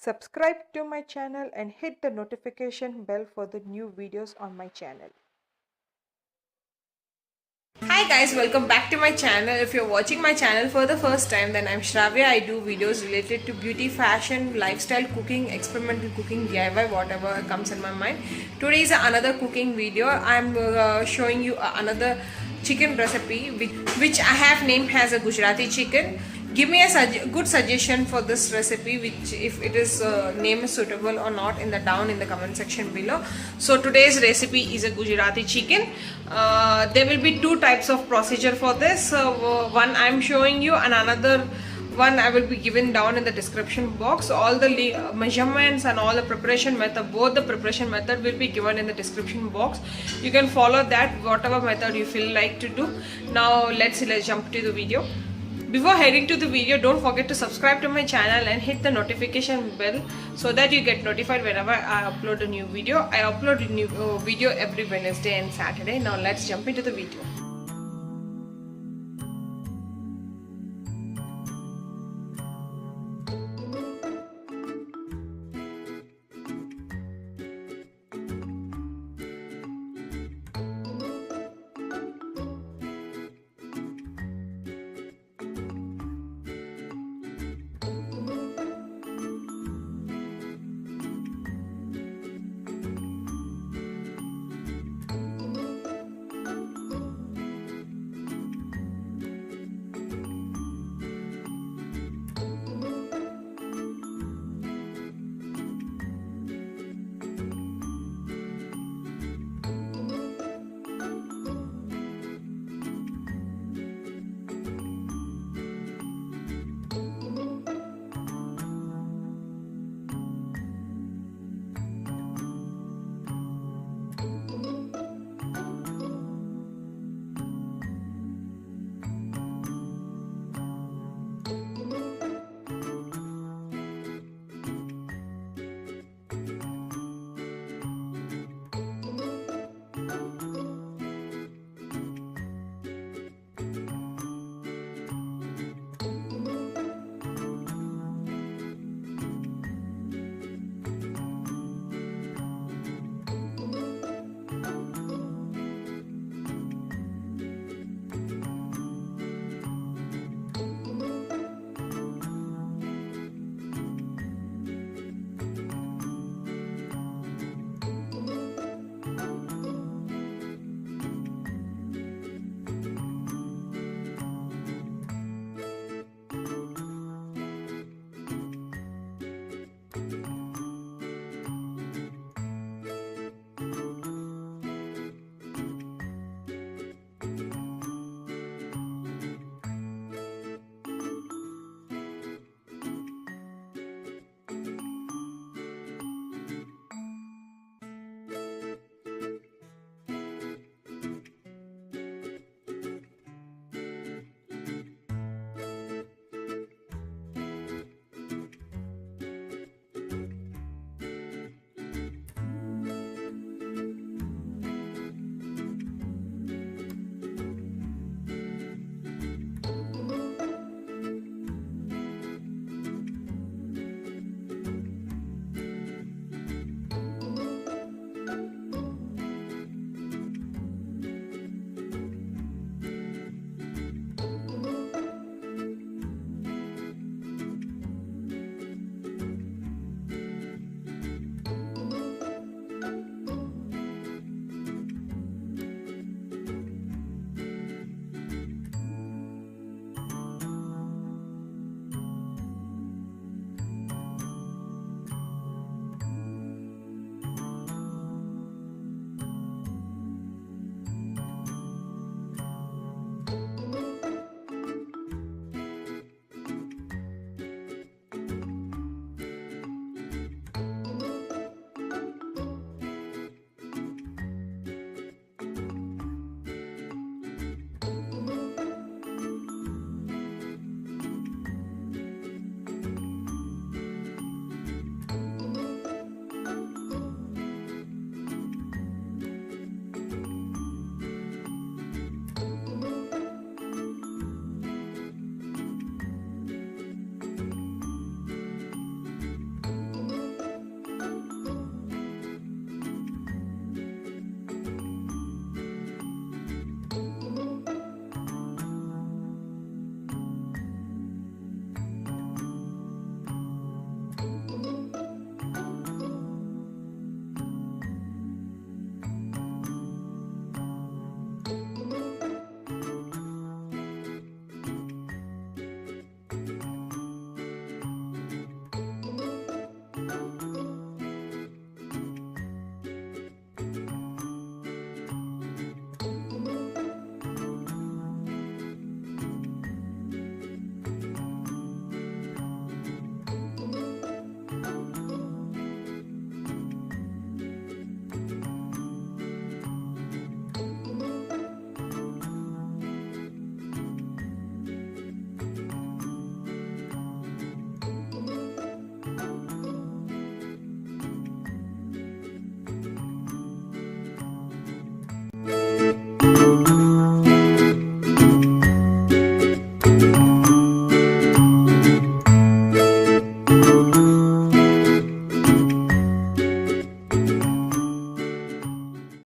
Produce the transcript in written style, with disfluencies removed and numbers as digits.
Subscribe to my channel and hit the notification bell for the new videos on my channel. Hi guys, welcome back to my channel. If you're watching my channel for the first time, then I'm Sravya. I do videos related to beauty, fashion, lifestyle, cooking, experimental cooking, DIY, whatever comes in my mind. Today is another cooking video. I'm showing you another chicken recipe which I have named as a Gujarati chicken. Give me a good suggestion for this recipe, which if it is name is suitable or not in the comment section below. So today's recipe is a Gujarati chicken. There will be two types of procedure for this. One I'm showing you and another one I will be given down in the description box. All the measurements and all the preparation method, both the preparation method will be given in the description box. You can follow that whatever method you feel like to do. Now let's jump to the video. Before heading to the video, don't forget to subscribe to my channel and hit the notification bell so that you get notified whenever I upload a new video. I upload a new video every Wednesday and Saturday. Now let's jump into the video.